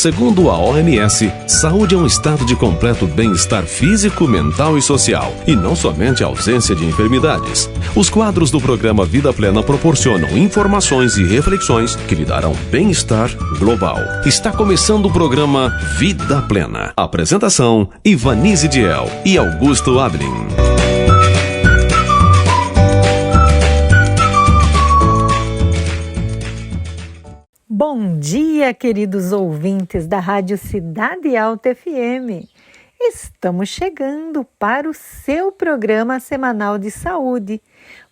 Segundo a OMS, saúde é um estado de completo bem-estar físico, mental e social, e não somente a ausência de enfermidades. Os quadros do programa Vida Plena proporcionam informações e reflexões que lhe darão bem-estar global. Está começando o programa Vida Plena. Apresentação: Ivanise Diel e Augusto Ablin. Bom dia, queridos ouvintes da Rádio Cidade Alta FM. Estamos chegando para o seu programa semanal de saúde,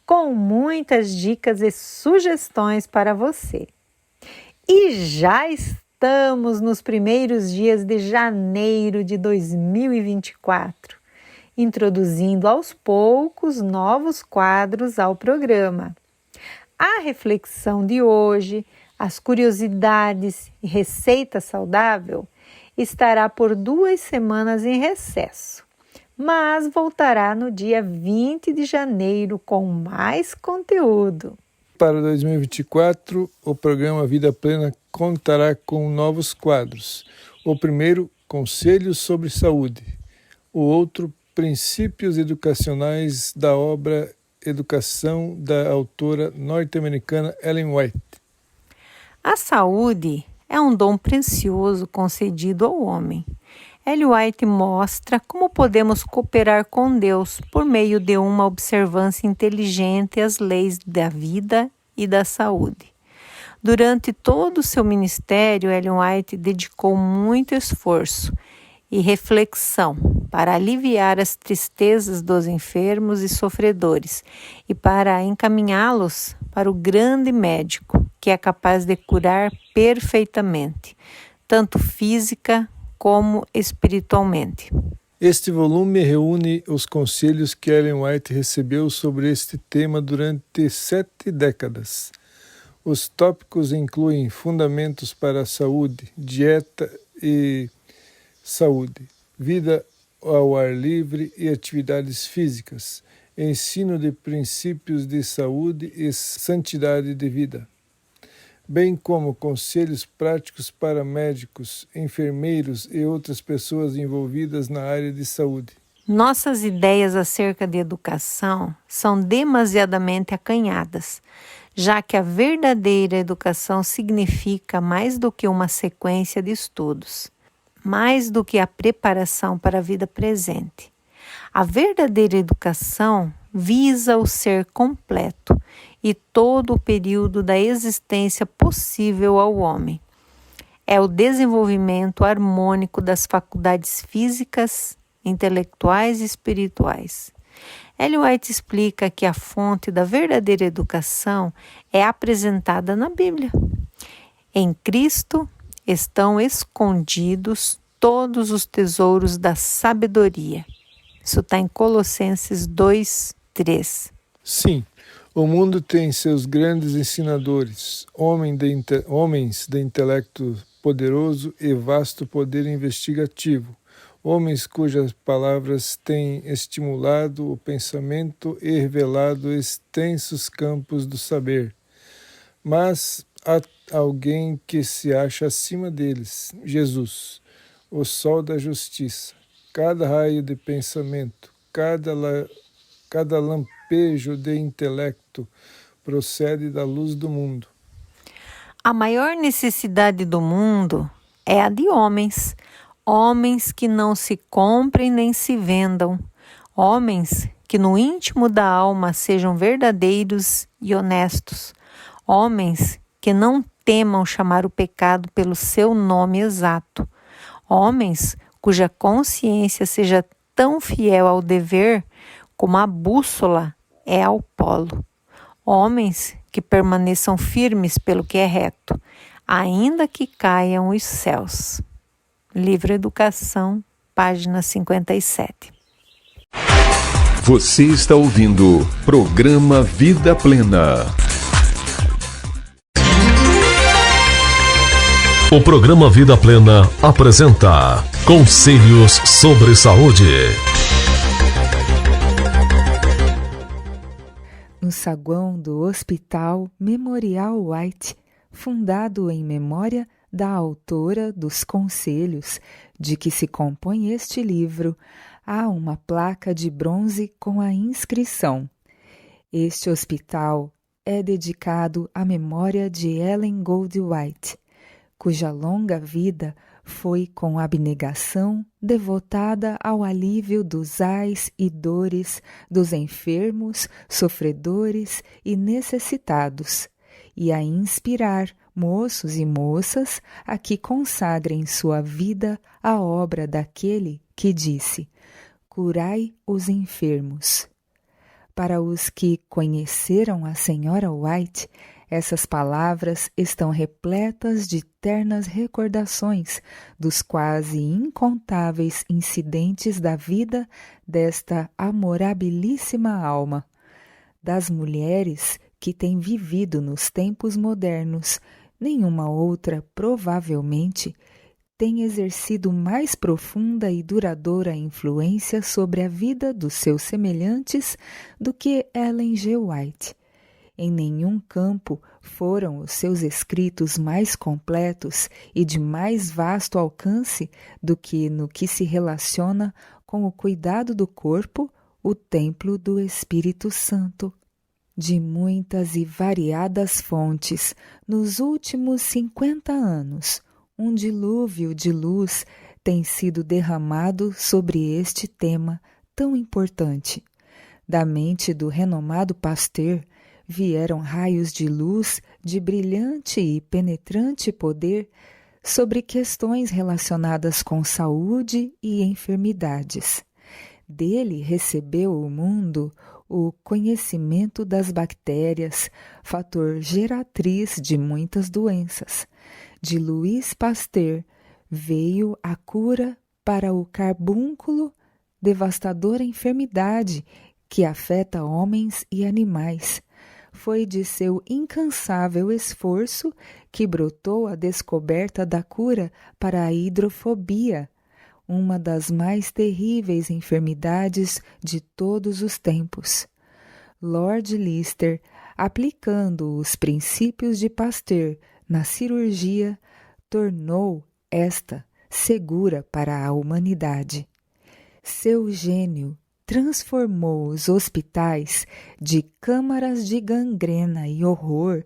com muitas dicas e sugestões para você. E já estamos nos primeiros dias de janeiro de 2024, introduzindo aos poucos novos quadros ao programa. A reflexão de hoje, as curiosidades e receita saudável estará por 2 semanas em recesso, mas voltará no dia 20 de janeiro com mais conteúdo. Para 2024, o programa Vida Plena contará com novos quadros. O primeiro, Conselhos sobre Saúde. O outro, Princípios Educacionais da obra Educação da autora norte-americana Ellen White. A saúde é um dom precioso concedido ao homem. Ellen White mostra como podemos cooperar com Deus por meio de uma observância inteligente às leis da vida e da saúde. Durante todo o seu ministério, Ellen White dedicou muito esforço e reflexão para aliviar as tristezas dos enfermos e sofredores e para encaminhá-los para o grande médico, que é capaz de curar perfeitamente, tanto física como espiritualmente. Este volume reúne os conselhos que Ellen White recebeu sobre este tema durante 7 décadas. Os tópicos incluem fundamentos para a saúde, dieta e saúde, vida ao ar livre e atividades físicas, ensino de princípios de saúde e santidade de vida, bem como conselhos práticos para médicos, enfermeiros e outras pessoas envolvidas na área de saúde. Nossas ideias acerca de educação são demasiadamente acanhadas, já que a verdadeira educação significa mais do que uma sequência de estudos, mais do que a preparação para a vida presente. A verdadeira educação visa o ser completo e todo o período da existência possível ao homem. É o desenvolvimento harmônico das faculdades físicas, intelectuais e espirituais. Ellen White explica que a fonte da verdadeira educação é apresentada na Bíblia. Em Cristo estão escondidos todos os tesouros da sabedoria. Isso está em Colossenses 2:3. Sim, o mundo tem seus grandes ensinadores, homens de intelecto poderoso e vasto poder investigativo, homens cujas palavras têm estimulado o pensamento e revelado extensos campos do saber. Mas há alguém que se acha acima deles, Jesus, o sol da justiça. Cada raio de pensamento, cada lampejo de intelecto procede da luz do mundo. A maior necessidade do mundo é a de homens que não se comprem nem se vendam, homens que no íntimo da alma sejam verdadeiros e honestos, homens que não temam chamar o pecado pelo seu nome exato, homens cuja consciência seja tão fiel ao dever como a bússola é ao polo. Homens que permaneçam firmes pelo que é reto, ainda que caiam os céus. Livro Educação, página 57. Você está ouvindo Programa Vida Plena. O programa Vida Plena apresenta Conselhos sobre Saúde. No saguão do Hospital Memorial White, fundado em memória da autora dos conselhos de que se compõe este livro, há uma placa de bronze com a inscrição: Este hospital é dedicado à memória de Ellen Goldwhite, cuja longa vida foi com abnegação devotada ao alívio dos ais e dores dos enfermos, sofredores e necessitados, e a inspirar moços e moças a que consagrem sua vida à obra daquele que disse: curai os enfermos. Para os que conheceram a Sra. White, essas palavras estão repletas de ternas recordações dos quase incontáveis incidentes da vida desta amorabilíssima alma. Das mulheres que têm vivido nos tempos modernos, nenhuma outra, provavelmente, tem exercido mais profunda e duradoura influência sobre a vida dos seus semelhantes do que Ellen G. White. Em nenhum campo foram os seus escritos mais completos e de mais vasto alcance do que no que se relaciona com o cuidado do corpo, o templo do Espírito Santo. De muitas e variadas fontes, nos últimos 50 anos, um dilúvio de luz tem sido derramado sobre este tema tão importante. Da mente do renomado Pasteur vieram raios de luz de brilhante e penetrante poder sobre questões relacionadas com saúde e enfermidades. Dele recebeu o mundo o conhecimento das bactérias, fator geratriz de muitas doenças. De Louis Pasteur veio a cura para o carbúnculo, devastadora enfermidade que afeta homens e animais. Foi de seu incansável esforço que brotou a descoberta da cura para a hidrofobia, uma das mais terríveis enfermidades de todos os tempos. Lord Lister, aplicando os princípios de Pasteur na cirurgia, tornou esta segura para a humanidade. Seu gênio transformou os hospitais de câmaras de gangrena e horror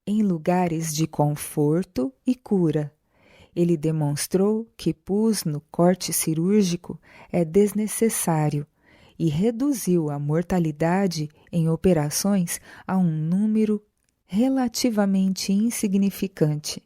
em lugares de conforto e cura. Ele demonstrou que pus no corte cirúrgico é desnecessário e reduziu a mortalidade em operações a um número relativamente insignificante.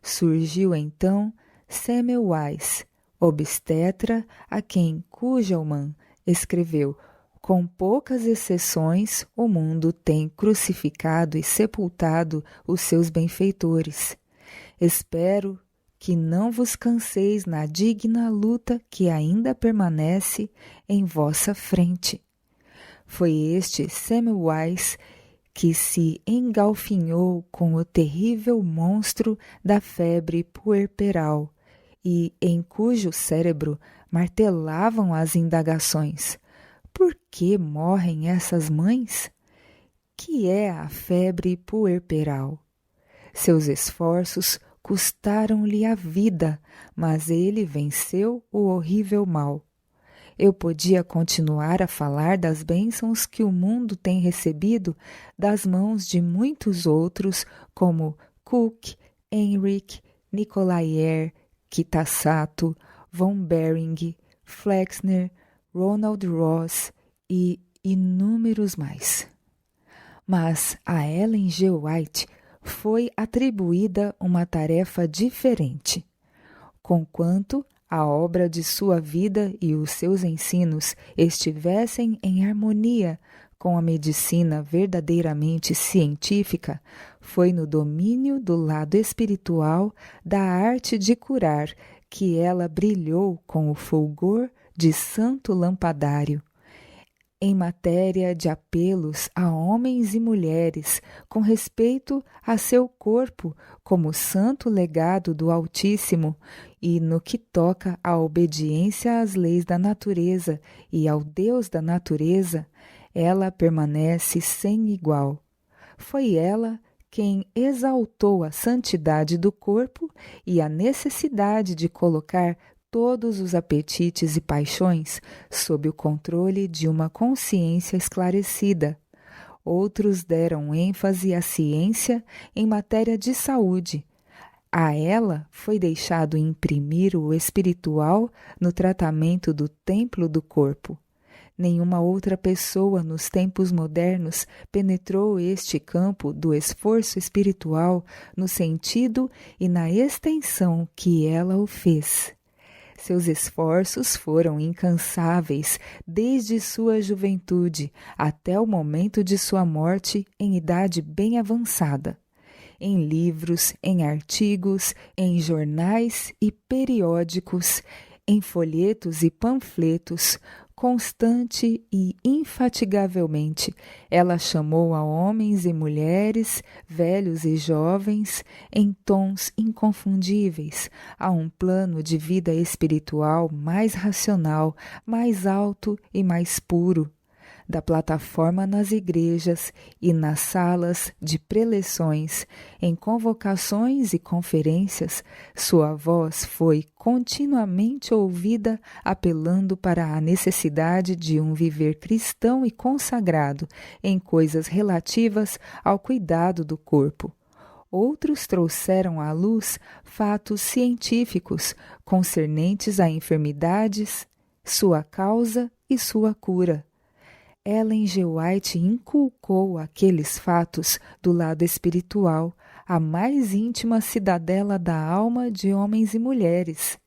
Surgiu então Semmelweis, obstetra a quem Kugelmann escreveu: com poucas exceções, o mundo tem crucificado e sepultado os seus benfeitores. Espero que não vos canseis na digna luta que ainda permanece em vossa frente. Foi este Semmelweis que se engalfinhou com o terrível monstro da febre puerperal e em cujo cérebro martelavam as indagações: por que morrem essas mães? Que é a febre puerperal? Seus esforços custaram-lhe a vida, mas ele venceu o horrível mal. Eu podia continuar a falar das bênçãos que o mundo tem recebido das mãos de muitos outros, como Cook, Henrich, Nicolaier, Kitasato, von Behring, Flexner, Ronald Ross e inúmeros mais. Mas a Ellen G. White foi atribuída uma tarefa diferente. Conquanto a obra de sua vida e os seus ensinos estivessem em harmonia com a medicina verdadeiramente científica, foi no domínio do lado espiritual da arte de curar que ela brilhou com o fulgor de santo lampadário. Em matéria de apelos a homens e mulheres com respeito a seu corpo como santo legado do Altíssimo e no que toca à obediência às leis da natureza e ao Deus da natureza, ela permanece sem igual. Foi ela quem exaltou a santidade do corpo e a necessidade de colocar todos os apetites e paixões sob o controle de uma consciência esclarecida. Outros deram ênfase à ciência em matéria de saúde. A ela foi deixado imprimir o espiritual no tratamento do templo do corpo. Nenhuma outra pessoa nos tempos modernos penetrou este campo do esforço espiritual no sentido e na extensão que ela o fez. Seus esforços foram incansáveis desde sua juventude até o momento de sua morte em idade bem avançada. Em livros, em artigos, em jornais e periódicos, em folhetos e panfletos, constante e infatigavelmente, ela chamou a homens e mulheres, velhos e jovens, em tons inconfundíveis, a um plano de vida espiritual mais racional, mais alto e mais puro. Da plataforma nas igrejas e nas salas de preleções, em convocações e conferências, sua voz foi continuamente ouvida apelando para a necessidade de um viver cristão e consagrado em coisas relativas ao cuidado do corpo. Outros trouxeram à luz fatos científicos concernentes a enfermidades, sua causa e sua cura. Ellen G. White inculcou aqueles fatos do lado espiritual, a mais íntima cidadela da alma de homens e mulheres.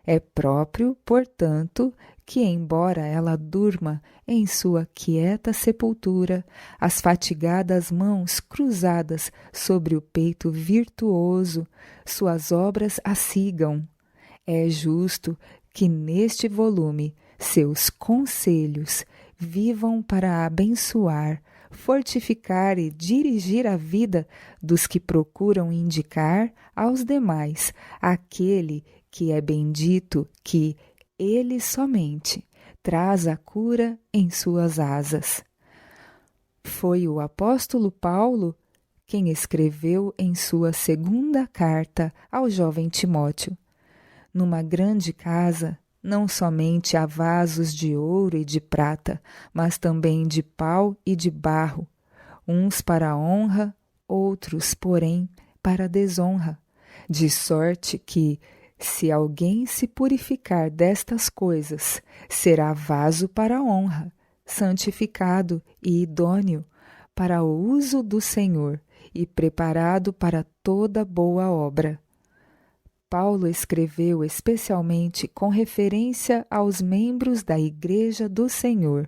É próprio, portanto, que, embora ela durma em sua quieta sepultura, as fatigadas mãos cruzadas sobre o peito virtuoso, suas obras a sigam. É justo que neste volume seus conselhos vivam para abençoar, fortificar e dirigir a vida dos que procuram indicar aos demais aquele que é bendito, que ele somente traz a cura em suas asas. Foi o apóstolo Paulo quem escreveu em sua segunda carta ao jovem Timóteo: numa grande casa, não somente há vasos de ouro e de prata, mas também de pau e de barro, uns para a honra, outros, porém, para a desonra. De sorte que, se alguém se purificar destas coisas, será vaso para a honra, santificado e idôneo para o uso do Senhor e preparado para toda boa obra. Paulo escreveu especialmente com referência aos membros da Igreja do Senhor,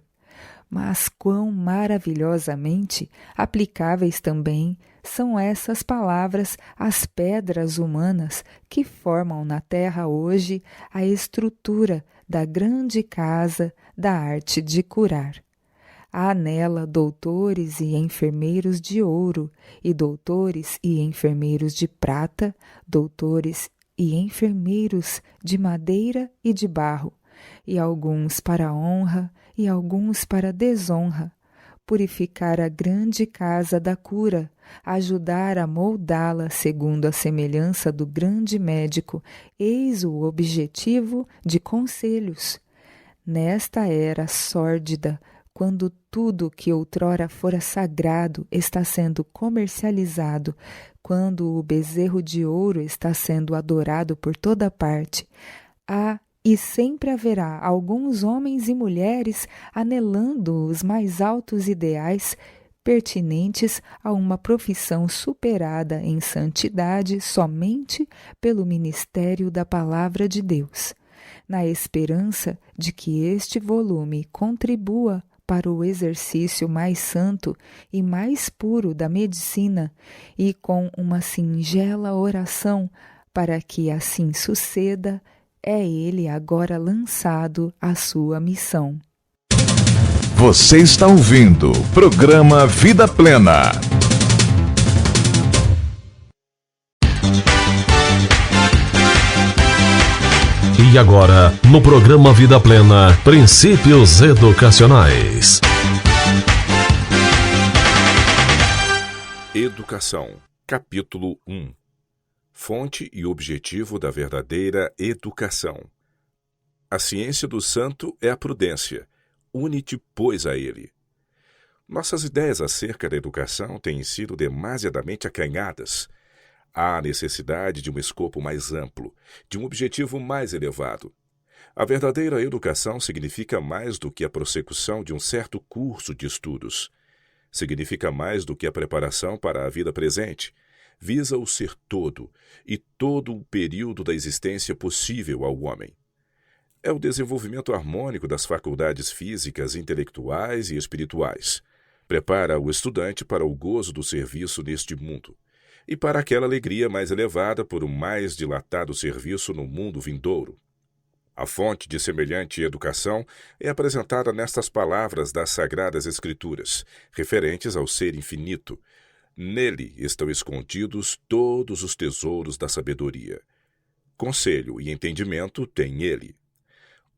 mas quão maravilhosamente aplicáveis também são essas palavras às pedras humanas que formam na terra hoje a estrutura da grande casa da arte de curar. Há nela doutores e enfermeiros de ouro, e doutores e enfermeiros de prata, doutores e enfermeiros de madeira e de barro, e alguns para honra e alguns para desonra, purificar a grande casa da cura, ajudar a moldá-la segundo a semelhança do grande médico, eis o objetivo de conselhos. Nesta era sórdida, quando tudo que outrora fora sagrado está sendo comercializado, quando o bezerro de ouro está sendo adorado por toda parte, há e sempre haverá alguns homens e mulheres anelando os mais altos ideais pertinentes a uma profissão superada em santidade somente pelo ministério da Palavra de Deus, na esperança de que este volume contribua para o exercício mais santo e mais puro da medicina, e com uma singela oração para que assim suceda, é ele agora lançado à sua missão. Você está ouvindo o programa Vida Plena. E agora, no programa Vida Plena, Princípios Educacionais. Educação. Capítulo 1. Fonte e objetivo da verdadeira educação. A ciência do santo é a prudência. Une-te, pois, a ele. Nossas ideias acerca da educação têm sido demasiadamente acanhadas. Há necessidade de um escopo mais amplo, de um objetivo mais elevado. A verdadeira educação significa mais do que a prossecução de um certo curso de estudos. Significa mais do que a preparação para a vida presente. Visa o ser todo e todo o período da existência possível ao homem. É o desenvolvimento harmônico das faculdades físicas, intelectuais e espirituais. Prepara o estudante para o gozo do serviço neste mundo e para aquela alegria mais elevada por um mais dilatado serviço no mundo vindouro. A fonte de semelhante educação é apresentada nestas palavras das Sagradas Escrituras, referentes ao Ser Infinito. Nele estão escondidos todos os tesouros da sabedoria. Conselho e entendimento tem ele.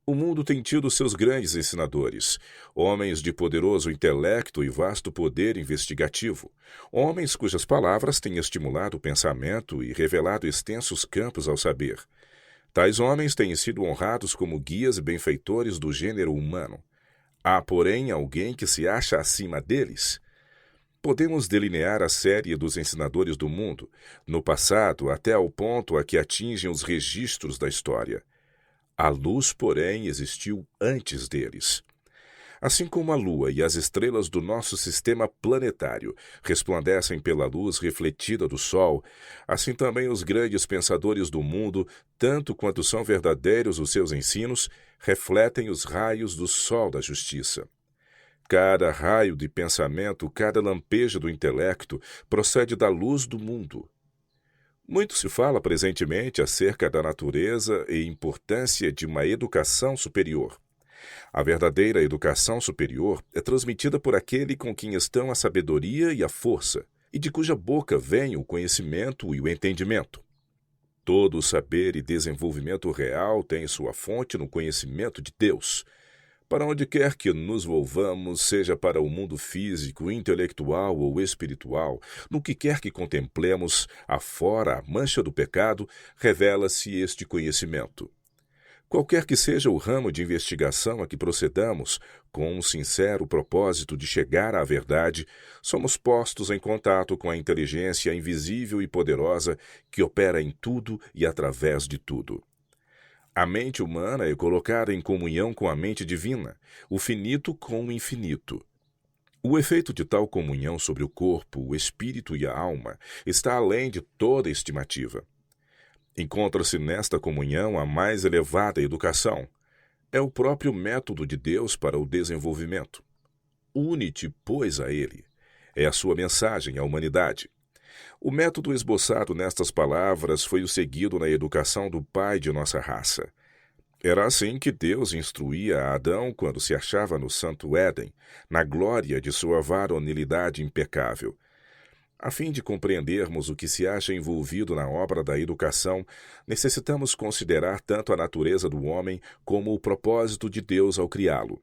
O mundo tem tido seus grandes ensinadores, homens de poderoso intelecto e vasto poder investigativo, homens cujas palavras têm estimulado o pensamento e revelado extensos campos ao saber. Tais homens têm sido honrados como guias e benfeitores do gênero humano. Há, porém, alguém que se acha acima deles? Podemos delinear a série dos ensinadores do mundo, no passado até ao ponto a que atingem os registros da história. A luz, porém, existiu antes deles. Assim como a lua e as estrelas do nosso sistema planetário resplandecem pela luz refletida do sol, assim também os grandes pensadores do mundo, tanto quanto são verdadeiros os seus ensinos, refletem os raios do sol da justiça. Cada raio de pensamento, cada lampejo do intelecto procede da luz do mundo. Muito se fala presentemente acerca da natureza e importância de uma educação superior. A verdadeira educação superior é transmitida por aquele com quem estão a sabedoria e a força, e de cuja boca vem o conhecimento e o entendimento. Todo o saber e desenvolvimento real tem sua fonte no conhecimento de Deus. Para onde quer que nos volvamos, seja para o mundo físico, intelectual ou espiritual, no que quer que contemplemos, afora a mancha do pecado, revela-se este conhecimento. Qualquer que seja o ramo de investigação a que procedamos, com um sincero propósito de chegar à verdade, somos postos em contato com a inteligência invisível e poderosa que opera em tudo e através de tudo. A mente humana é colocada em comunhão com a mente divina, o finito com o infinito. O efeito de tal comunhão sobre o corpo, o espírito e a alma está além de toda estimativa. Encontra-se nesta comunhão a mais elevada educação. É o próprio método de Deus para o desenvolvimento. Une-te, pois, a ele. É a sua mensagem à humanidade. O método esboçado nestas palavras foi o seguido na educação do pai de nossa raça. Era assim que Deus instruía a Adão quando se achava no Santo Éden, na glória de sua varonilidade impecável. A fim de compreendermos o que se acha envolvido na obra da educação, necessitamos considerar tanto a natureza do homem como o propósito de Deus ao criá-lo.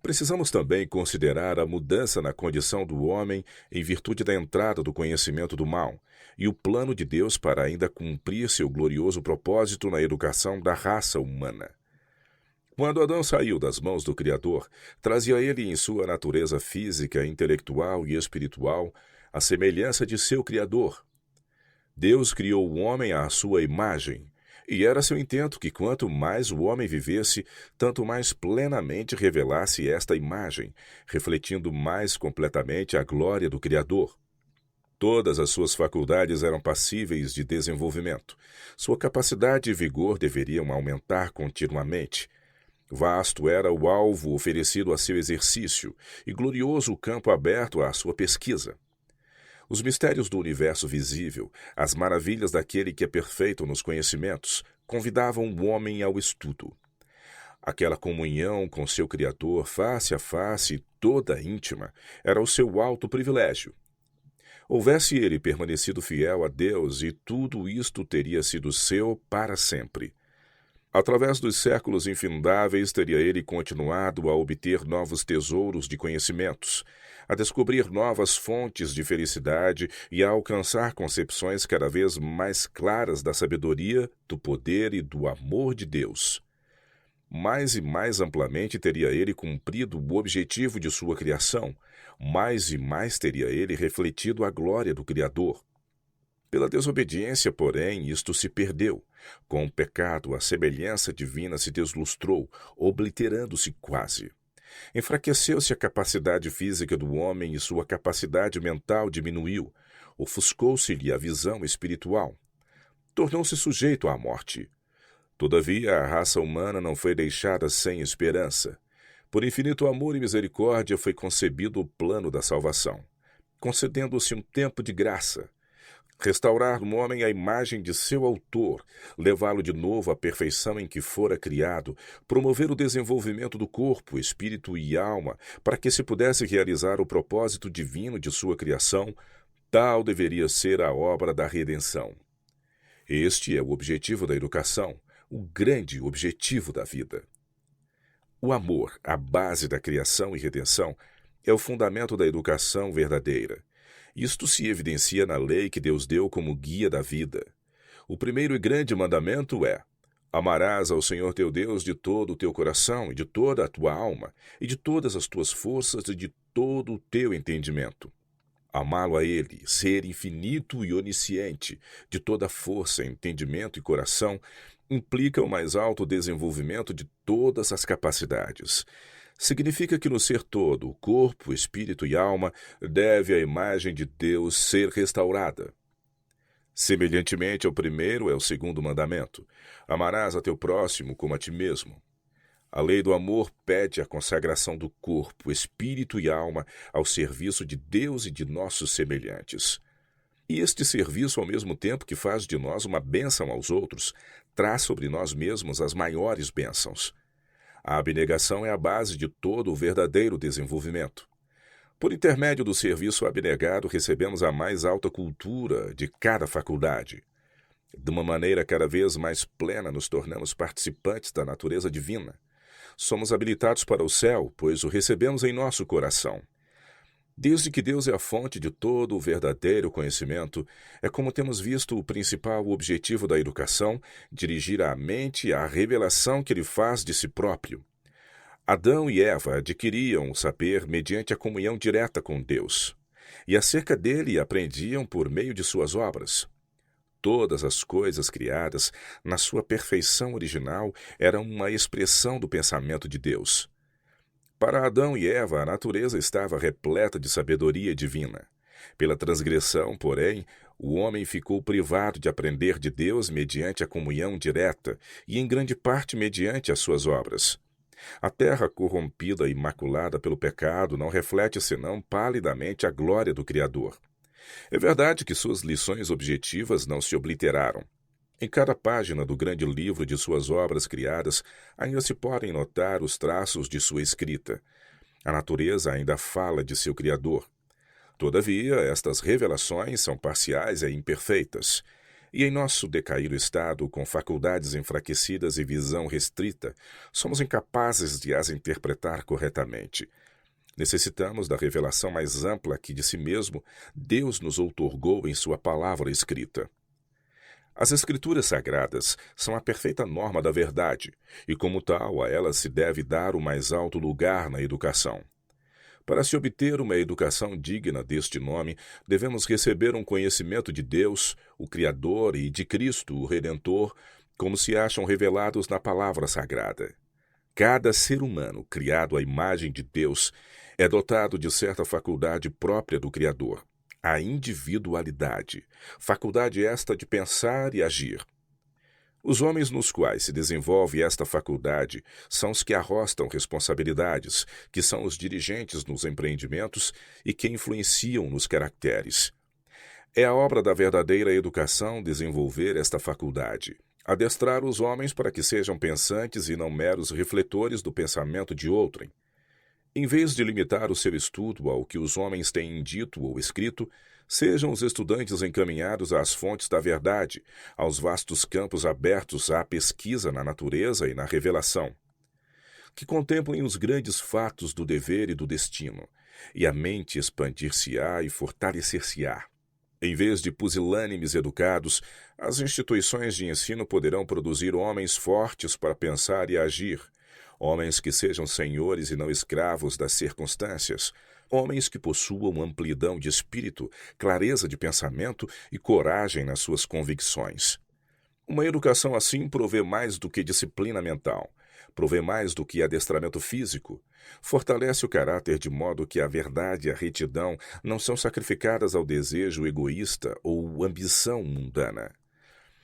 Precisamos também considerar a mudança na condição do homem em virtude da entrada do conhecimento do mal e o plano de Deus para ainda cumprir seu glorioso propósito na educação da raça humana. Quando Adão saiu das mãos do Criador, trazia ele em sua natureza física, intelectual e espiritual a semelhança de seu Criador. Deus criou o homem à sua imagem, e era seu intento que quanto mais o homem vivesse, tanto mais plenamente revelasse esta imagem, refletindo mais completamente a glória do Criador. Todas as suas faculdades eram passíveis de desenvolvimento. Sua capacidade e vigor deveriam aumentar continuamente. Vasto era o alvo oferecido a seu exercício, e glorioso o campo aberto à sua pesquisa. Os mistérios do universo visível, as maravilhas daquele que é perfeito nos conhecimentos, convidavam o homem ao estudo. Aquela comunhão com seu Criador face a face, toda íntima, era o seu alto privilégio. Houvesse ele permanecido fiel a Deus, e tudo isto teria sido seu para sempre. Através dos séculos infindáveis, teria ele continuado a obter novos tesouros de conhecimentos, a descobrir novas fontes de felicidade e a alcançar concepções cada vez mais claras da sabedoria, do poder e do amor de Deus. Mais e mais amplamente teria ele cumprido o objetivo de sua criação, mais e mais teria ele refletido a glória do Criador. Pela desobediência, porém, isto se perdeu. Com o pecado, a semelhança divina se deslustrou, obliterando-se quase. Enfraqueceu-se a capacidade física do homem e sua capacidade mental diminuiu. Ofuscou-se-lhe a visão espiritual. Tornou-se sujeito à morte. Todavia, a raça humana não foi deixada sem esperança. Por infinito amor e misericórdia foi concebido o plano da salvação, concedendo-se um tempo de graça. Restaurar no homem a imagem de seu autor, levá-lo de novo à perfeição em que fora criado, promover o desenvolvimento do corpo, espírito e alma, para que se pudesse realizar o propósito divino de sua criação, tal deveria ser a obra da redenção. Este é o objetivo da educação, o grande objetivo da vida. O amor, a base da criação e redenção, é o fundamento da educação verdadeira. Isto se evidencia na lei que Deus deu como guia da vida. O primeiro e grande mandamento é: amarás ao Senhor teu Deus de todo o teu coração, e de toda a tua alma, e de todas as tuas forças, e de todo o teu entendimento. Amá-lo a Ele, ser infinito e onisciente, de toda força, entendimento e coração, implica o mais alto desenvolvimento de todas as capacidades. Significa que no ser todo, o corpo, espírito e alma, deve a imagem de Deus ser restaurada. Semelhantemente ao primeiro é o segundo mandamento: amarás a teu próximo como a ti mesmo. A lei do amor pede a consagração do corpo, espírito e alma ao serviço de Deus e de nossos semelhantes. E este serviço, ao mesmo tempo que faz de nós uma bênção aos outros, traz sobre nós mesmos as maiores bênçãos. A abnegação é a base de todo o verdadeiro desenvolvimento. Por intermédio do serviço abnegado, recebemos a mais alta cultura de cada faculdade. De uma maneira cada vez mais plena, nos tornamos participantes da natureza divina. Somos habilitados para o céu, pois o recebemos em nosso coração. Desde que Deus é a fonte de todo o verdadeiro conhecimento, é como temos visto o principal objetivo da educação, dirigir a mente à revelação que ele faz de si próprio. Adão e Eva adquiriam o saber mediante a comunhão direta com Deus, e acerca dele aprendiam por meio de suas obras. Todas as coisas criadas, na sua perfeição original, eram uma expressão do pensamento de Deus. Para Adão e Eva, a natureza estava repleta de sabedoria divina. Pela transgressão, porém, o homem ficou privado de aprender de Deus mediante a comunhão direta e, em grande parte, mediante as suas obras. A terra corrompida e maculada pelo pecado não reflete senão palidamente a glória do Criador. É verdade que suas lições objetivas não se obliteraram. Em cada página do grande livro de suas obras criadas, ainda se podem notar os traços de sua escrita. A natureza ainda fala de seu Criador. Todavia, estas revelações são parciais e imperfeitas. E em nosso decaído estado, com faculdades enfraquecidas e visão restrita, somos incapazes de as interpretar corretamente. Necessitamos da revelação mais ampla que de si mesmo Deus nos outorgou em sua palavra escrita. As Escrituras Sagradas são a perfeita norma da verdade, e como tal, a elas se deve dar o mais alto lugar na educação. Para se obter uma educação digna deste nome, devemos receber um conhecimento de Deus, o Criador, e de Cristo, o Redentor, como se acham revelados na palavra sagrada. Cada ser humano, criado à imagem de Deus, é dotado de certa faculdade própria do Criador. A individualidade, faculdade esta de pensar e agir. Os homens nos quais se desenvolve esta faculdade são os que arrostam responsabilidades, que são os dirigentes nos empreendimentos e que influenciam nos caracteres. É a obra da verdadeira educação desenvolver esta faculdade, adestrar os homens para que sejam pensantes e não meros refletores do pensamento de outrem. Em vez de limitar o seu estudo ao que os homens têm dito ou escrito, Sejam os estudantes encaminhados às fontes da verdade, aos vastos campos abertos à pesquisa na natureza e na revelação. Que contemplem os grandes fatos do dever e do destino, e a mente expandir-se-á e fortalecer-se-á. Em vez de pusilânimes educados, as instituições de ensino poderão produzir homens fortes para pensar e agir, homens que sejam senhores e não escravos das circunstâncias, homens que possuam amplidão de espírito, clareza de pensamento e coragem nas suas convicções. Uma educação assim provê mais do que disciplina mental, provê mais do que adestramento físico, fortalece o caráter de modo que a verdade e a retidão não são sacrificadas ao desejo egoísta ou ambição mundana.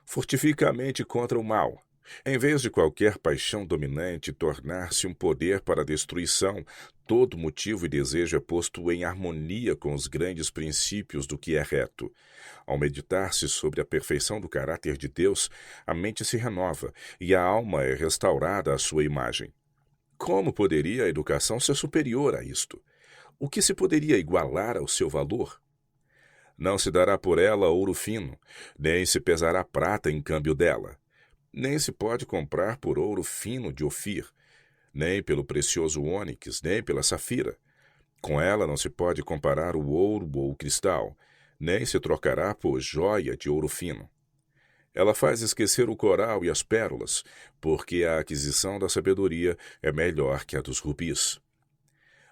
Fortifica a mente contra o mal. Em vez de qualquer paixão dominante tornar-se um poder para a destruição, todo motivo e desejo é posto em harmonia com os grandes princípios do que é reto. Ao meditar-se sobre a perfeição do caráter de Deus, a mente se renova e a alma é restaurada à sua imagem. Como poderia a educação ser superior a isto? O que se poderia igualar ao seu valor? Não se dará por ela ouro fino, nem se pesará prata em câmbio dela. Nem se pode comprar por ouro fino de Ofir, nem pelo precioso ônix, nem pela safira. Com ela não se pode comparar o ouro ou o cristal, nem se trocará por joia de ouro fino. Ela faz esquecer o coral e as pérolas, porque a aquisição da sabedoria é melhor que a dos rubis.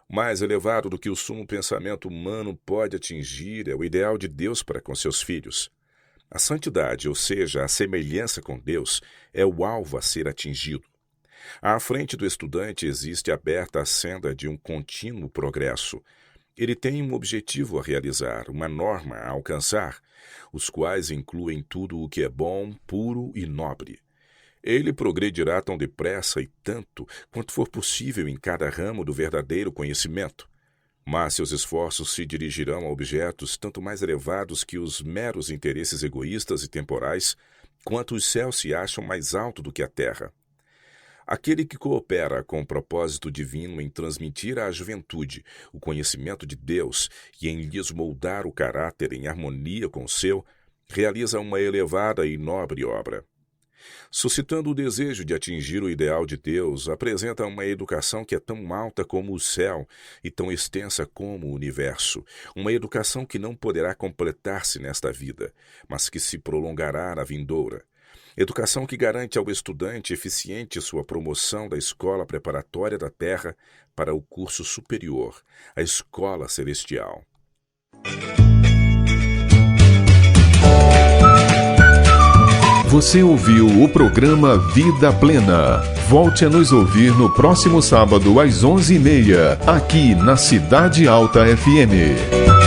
Mais elevado do que o sumo pensamento humano pode atingir é o ideal de Deus para com seus filhos. A santidade, ou seja, a semelhança com Deus, é o alvo a ser atingido. À frente do estudante existe aberta a senda de um contínuo progresso. Ele tem um objetivo a realizar, uma norma a alcançar, os quais incluem tudo o que é bom, puro e nobre. Ele progredirá tão depressa e tanto quanto for possível em cada ramo do verdadeiro conhecimento. Mas seus esforços se dirigirão a objetos tanto mais elevados que os meros interesses egoístas e temporais, quanto os céus se acham mais alto do que a terra. Aquele que coopera com o propósito divino em transmitir à juventude o conhecimento de Deus e em lhes moldar o caráter em harmonia com o seu, realiza uma elevada e nobre obra. Suscitando o desejo de atingir o ideal de Deus, apresenta uma educação que é tão alta como o céu e tão extensa como o universo, uma educação que não poderá completar-se nesta vida, mas que se prolongará na vindoura. Educação que garante ao estudante eficiente sua promoção da escola preparatória da terra para o curso superior, a escola celestial. Você ouviu o programa Vida Plena. Volte a nos ouvir no próximo sábado às 11h30, aqui na Cidade Alta FM.